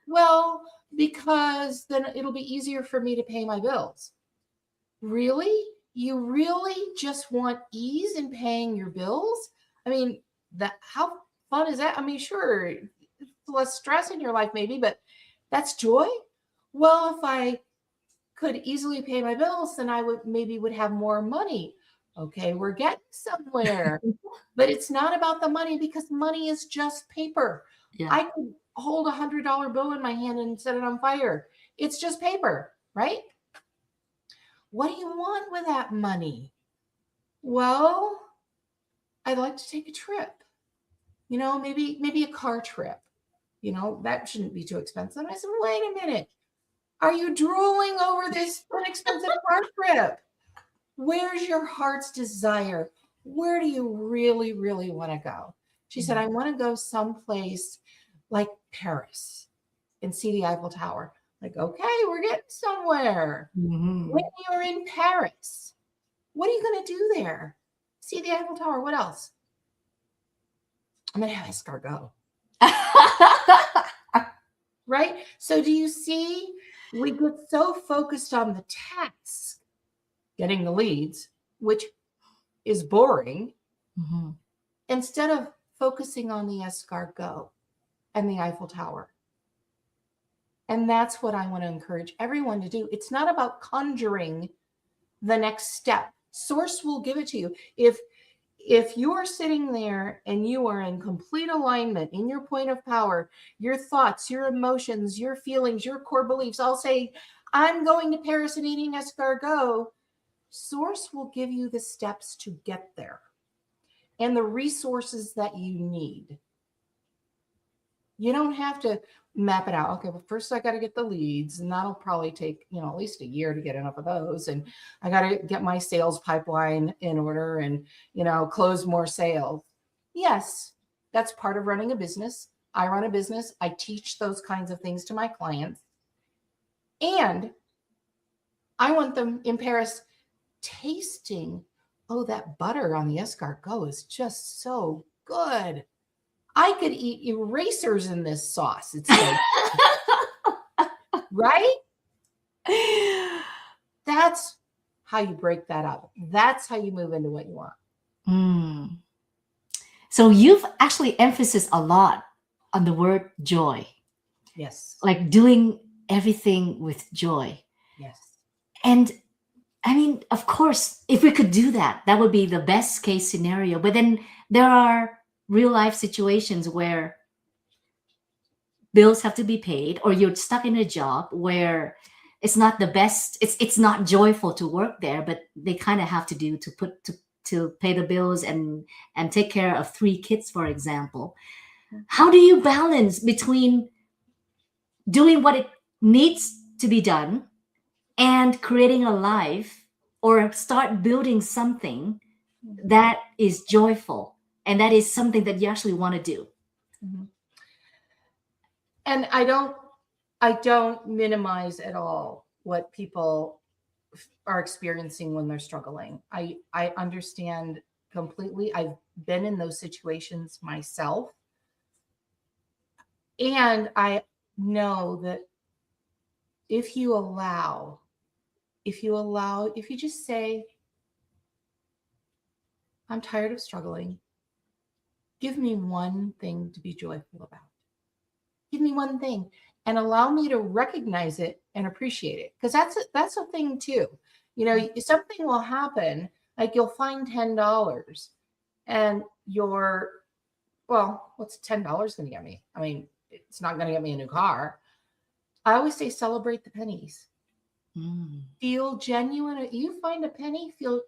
Well, because then it'll be easier for me to pay my bills. Really? You really just want ease in paying your bills? I mean, how fun is that? I mean, sure, it's less stress in your life maybe, but that's joy? Well, if I could easily pay my bills, then I would have more money. Okay, we're getting somewhere. But it's not about the money because money is just paper. Yeah. I could hold $100 bill in my hand and set it on fire. It's just paper, right? What do you want with that money? Well, I'd like to take a trip. Maybe a car trip. That shouldn't be too expensive. And I said, wait a minute. Are you drooling over this inexpensive car trip? Where's your heart's desire? Where do you really, really want to go? She said, I want to go someplace like Paris and see the Eiffel Tower. Like, okay, we're getting somewhere. Mhm. When you're in Paris, what are you going to do there? See the Eiffel Tower. What else? I'm going to have escargot. Right? So do you see, we get so focused on the task, getting the leads, which is boring, Mhm. instead of focusing on the escargot and the Eiffel Tower. And that's what I want to encourage everyone to do. It's not about conjuring the next step. Source will give it to you. If you're sitting there and you are in complete alignment in your point of power, your thoughts, your emotions, your feelings, your core beliefs, I'll say, I'm going to Paris and eating escargot. Source will give you the steps to get there and the resources that you need. You don't have to map it out. Okay, well, first I got to get the leads, and that'll probably take, at least a year to get enough of those. And I got to get my sales pipeline in order and, close more sales. Yes, that's part of running a business. I run a business. I teach those kinds of things to my clients. And I want them in Paris tasting, oh, that butter on the escargot is just so good. I could eat erasers in this sauce. It's so right? That's how you break that up. That's how you move into what you want. Mm. So you've actually emphasized a lot on the word joy, Yes. like doing everything with joy. Yes. And I mean, of course, if we could do that, that would be the best case scenario. But then there are real life situations where bills have to be paid, or you're stuck in a job where it's not the best, it's not joyful to work there, but they kind of have to do to pay the bills and take care of 3 kids, for example. How do you balance between doing what it needs to be done and creating a life or start building something that is joyful and that is something that you actually want to do? Mm-hmm. And I don't minimize at all what people are experiencing when they're struggling. I understand completely. I've been in those situations myself. And I know that if you just say, I'm tired of struggling. Give me one thing to be joyful about. Give me one thing and allow me to recognize it and appreciate it. Because that's a thing too. Something will happen, like you'll find $10 and what's $10 going to get me? I mean, it's not going to get me a new car. I always say celebrate the pennies. Feel genuine. You find a penny, feel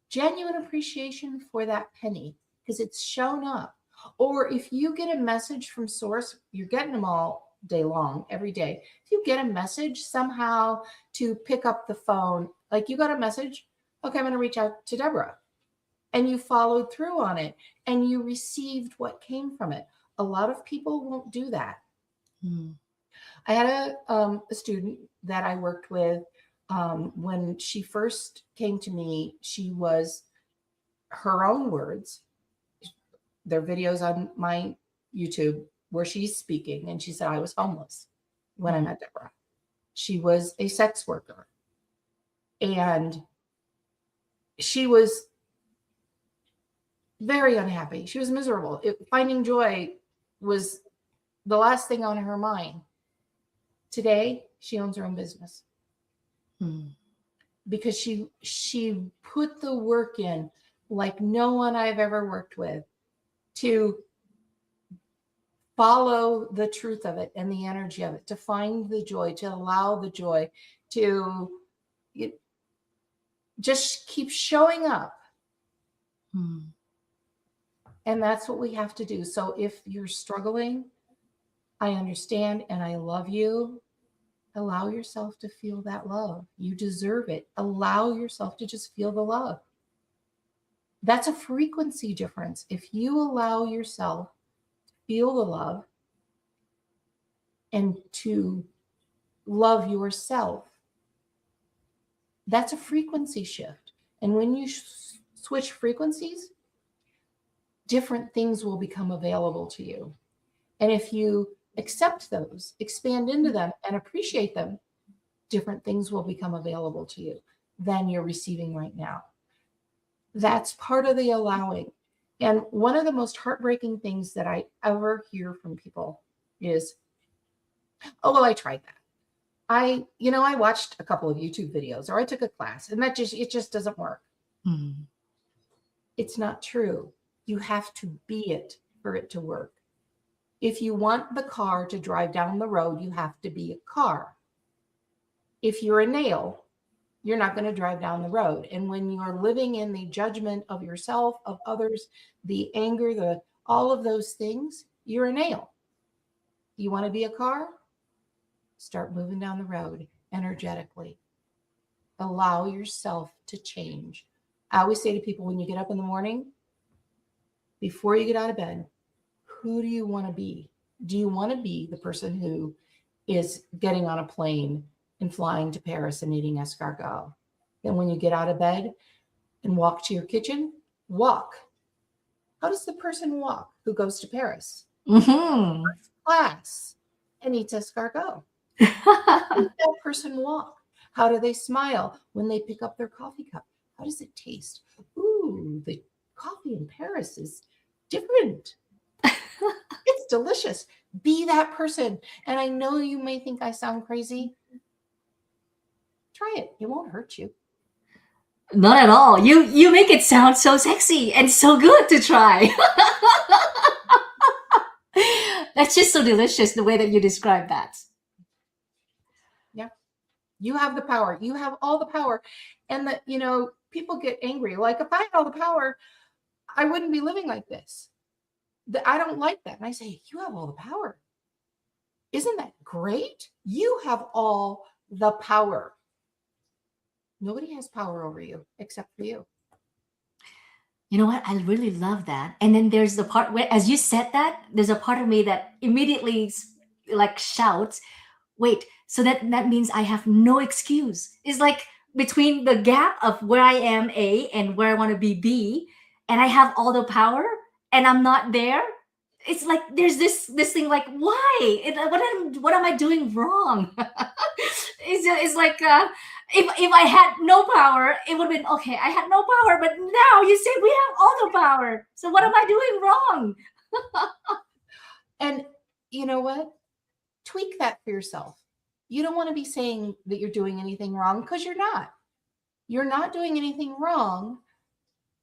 genuine appreciation for that penny because it's shown up. Or if you get a message from source, you're getting them all day long, every day. If you get a message somehow to pick up the phone, like you got a message, okay, I'm going to reach out to Deberah. And you followed through on it and you received what came from it. A lot of people won't do that. I had a student that I worked with. When she first came to me, she was, her own words, there are videos on my YouTube where she's speaking, and she said, I was homeless when I met Deberah. She was a sex worker. And she was very unhappy. She was miserable. Finding joy was the last thing on her mind. Today, she owns her own business. Because she put the work in like no one I've ever worked with to follow the truth of it and the energy of it, to find the joy, to allow the joy, to just keep showing up. And that's what we have to do. So if you're struggling, I understand and I love you. Allow yourself to feel that love. You deserve it. Allow yourself to just feel the love. That's a frequency difference. If you allow yourself to feel the love and to love yourself, that's a frequency shift. And when you switch frequencies, different things will become available to you. And if you accept those, expand into them, and appreciate them, different things will become available to you than you're receiving right now. That's part of the allowing. And one of the most heartbreaking things that I ever hear from people is, oh, well, I tried that. I watched a couple of YouTube videos, or I took a class, and it just doesn't work. Mm. It's not true. You have to be it for it to work. If you want the car to drive down the road, you have to be a car. If you're a nail, you're not going to drive down the road. And when you're living in the judgment of yourself, of others, the anger, all of those things, you're a nail. You want to be a car? Start moving down the road energetically. Allow yourself to change. I always say to people, when you get up in the morning, before you get out of bed, who do you want to be? Do you want to be the person who is getting on a plane and flying to Paris and eating escargot? Then when you get out of bed and walk to your kitchen, walk. How does the person walk who goes to Paris? Mm-hmm. First class and eats escargot. How does that person walk? How do they smile when they pick up their coffee cup? How does it taste? Ooh, the coffee in Paris is different. It's delicious. Be that person. And I know you may think I sound crazy. Try it. It won't hurt you. Not at all. You make it sound so sexy and so good to try. That's just so delicious, the way that you describe that. Yeah. You have the power. You have all the power. And people get angry. Like, if I had all the power, I wouldn't be living like this. I don't like that. And I say, you have all the power. Isn't that great? You have all the power. Nobody has power over you except for you. You know what? I really love that. And then there's the part where, as you said that, there's a part of me that immediately like shouts, wait, so that means I have no excuse. It's like between the gap of where I am A and where I want to be B, and I have all the power and I'm not there. It's like there's this thing like, why? What am I doing wrong? It's like if I had no power, it would have been okay. I had no power, but now you say we have all the power. So what am I doing wrong? And you know what? Tweak that for yourself. You don't want to be saying that you're doing anything wrong, because you're not. You're not doing anything wrong,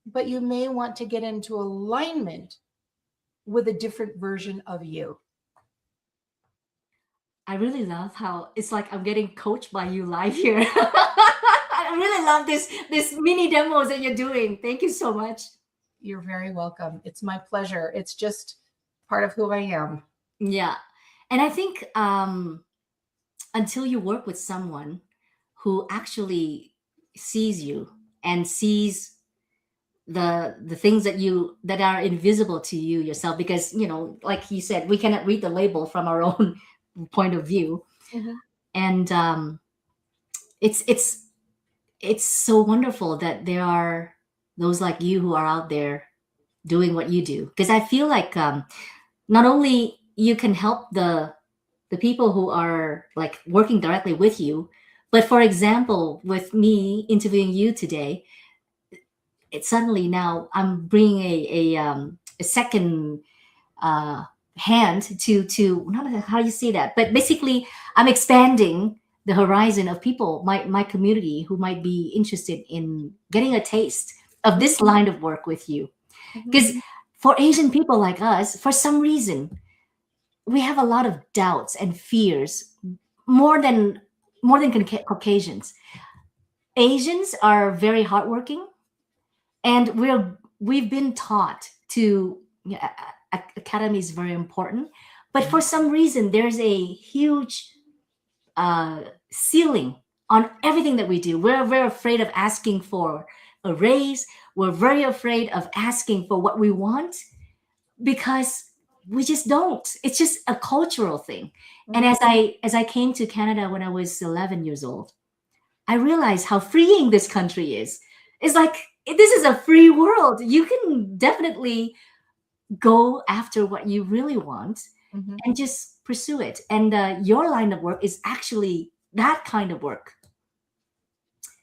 but you may want to get into alignment with a different version of you. I really love how it's like I'm getting coached by you live here. I really love this mini demos that you're doing. Thank you so much. You're very welcome. It's my pleasure. It's just part of who I am. Yeah. And I think until you work with someone who actually sees you and sees the things that are invisible to you yourself, because like you said, we cannot read the label from our own point of view. Mm-hmm. And it's so wonderful that there are those like you who are out there doing what you do, because I feel like not only you can help the people who are like working directly with you, but for example, with me interviewing you today, it suddenly now I'm bringing a second hand to not how you say that, but basically I'm expanding the horizon of people, my community, who might be interested in getting a taste of this line of work with you. Because for Asian people like us, for some reason, we have a lot of doubts and fears more than Caucasians. Asians are very hardworking, and we've been taught to academy is very important, but for some reason there's a huge ceiling on everything that we do. We're very afraid of asking for a raise. We're very afraid of asking for what we want, because we just don't. It's just a cultural thing. And as I came to Canada when I was 11 years old, I realized how freeing this country is. It's like this is a free world. You can definitely go after what you really want Mhm. and just pursue it. And your line of work is actually that kind of work,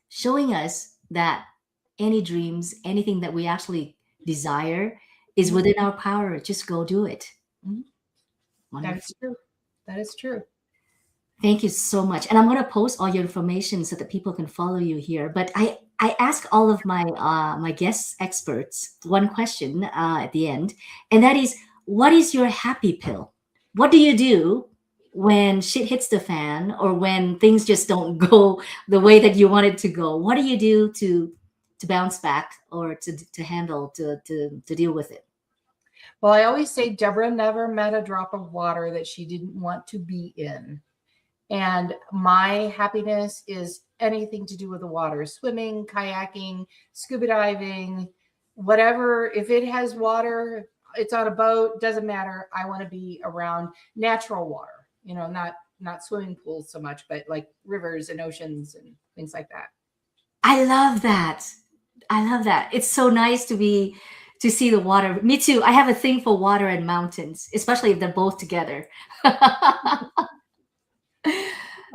showing us that any dreams, anything that we actually desire is Mhm. within our power. Just go do it. Mhm. That is Wonderful. true. That is true. Thank you so much. And I'm going to post all your information so that people can follow you here. But I ask all of my guest experts one question at the end, and that is, what is your happy pill? What do you do when shit hits the fan or when things just don't go the way that you want it to go? What do you do to bounce back or to handle to deal with it? Well, I always say Deborah never met a drop of water that she didn't want to be in. And my happiness is anything to do with the water, swimming, kayaking, scuba diving, whatever. If it has water, it's on a boat, doesn't matter. I want to be around natural water, not swimming pools so much, but like rivers and oceans and things like that. I love that. I love that. It's so nice to see the water. Me too. I have a thing for water and mountains, especially if they're both together.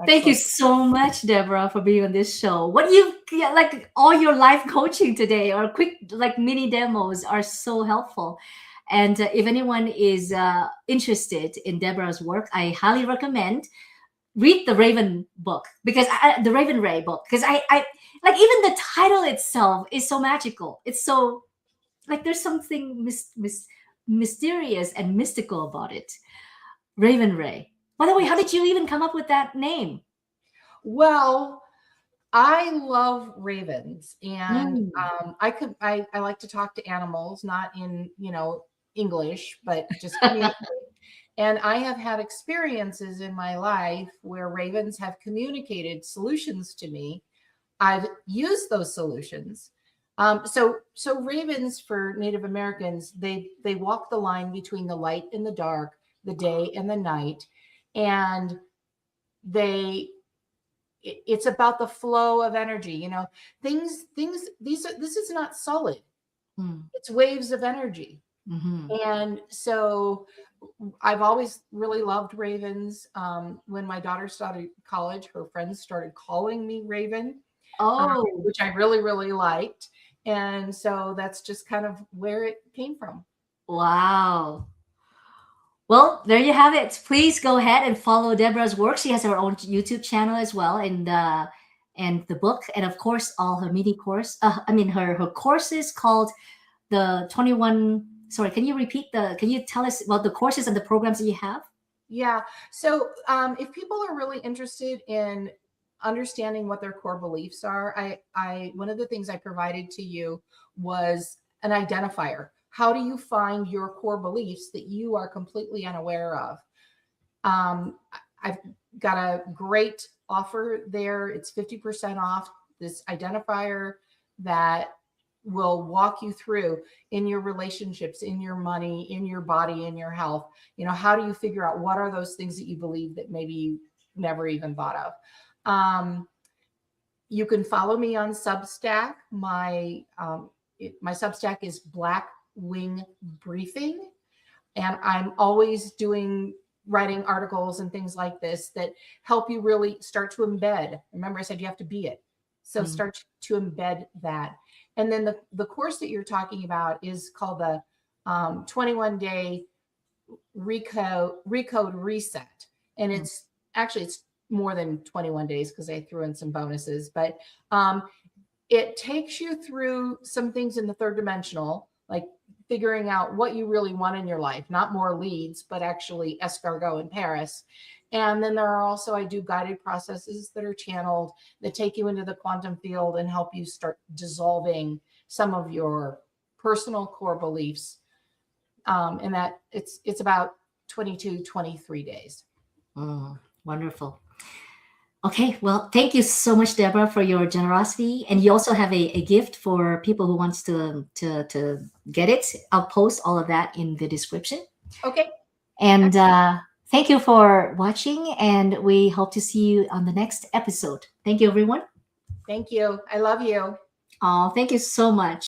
Thank you Excellent. so much, Deborah, for being on this show. What you yeah, like all your life coaching today or quick like mini demos are so helpful. And if anyone is interested in Deborah's work, I highly recommend read the Raven book because the Raven Ray book because I like even the title itself is so magical. It's so like there's something mysterious and mystical about it. Raven Ray. By the way, how Yes. did you even come up with that name? Well, I love ravens, and Mm. I like to talk to animals, not in English, but just communicate. And I have had experiences in my life where ravens have communicated solutions to me. I've used those solutions. So ravens for Native Americans, they walk the line between the light and the dark, the day and the night, and they it's about the flow of energy. Things this is not solid. Mm. It's waves of energy. Hmm. And so I've always really loved ravens. When my daughter started college, her friends started calling me Raven, Oh, which I really, really liked. And so that's just kind of where it came from. wow. Well, there you have it. Please go ahead and follow Deborah's work. She has her own YouTube channel as well, and the book, and of course, all her mini course. I mean, her courses called the 21. Sorry, can you repeat the? Can you tell us about the courses and the programs that you have? Yeah. So if people are really interested in understanding what their core beliefs are, I one of the things I provided to you was an identifier. How do you find your core beliefs that you are completely unaware of? I've got a great offer there. It's 50% off this identifier that will walk you through in your relationships, in your money, in your body, in your health. How do you figure out what are those things that you believe that maybe you never even thought of? You can follow me on Substack. My Substack is Black Wing Briefing, and I'm always writing articles and things like this that help you really start to embed. Remember, I said you have to be it. So Mm. start to embed that. And then the course that you're talking about is called the 21-day recode reset. And Mm. it's more than 21 days because I threw in some bonuses, but um, it takes you through some things in the third dimensional, like figuring out what you really want in your life, not more leads, but actually escargot in Paris. And then there are also, I do guided processes that are channeled that take you into the quantum field and help you start dissolving some of your personal core beliefs. And that it's about 22, 23 days. Mm. Wonderful. Okay, well, thank you so much, Deborah, for your generosity. And you also have a gift for people who wants to get it. I'll post all of that in the description. Okay. And thank you for watching. And we hope to see you on the next episode. Thank you, everyone. Thank you. I love you. Oh, thank you so much.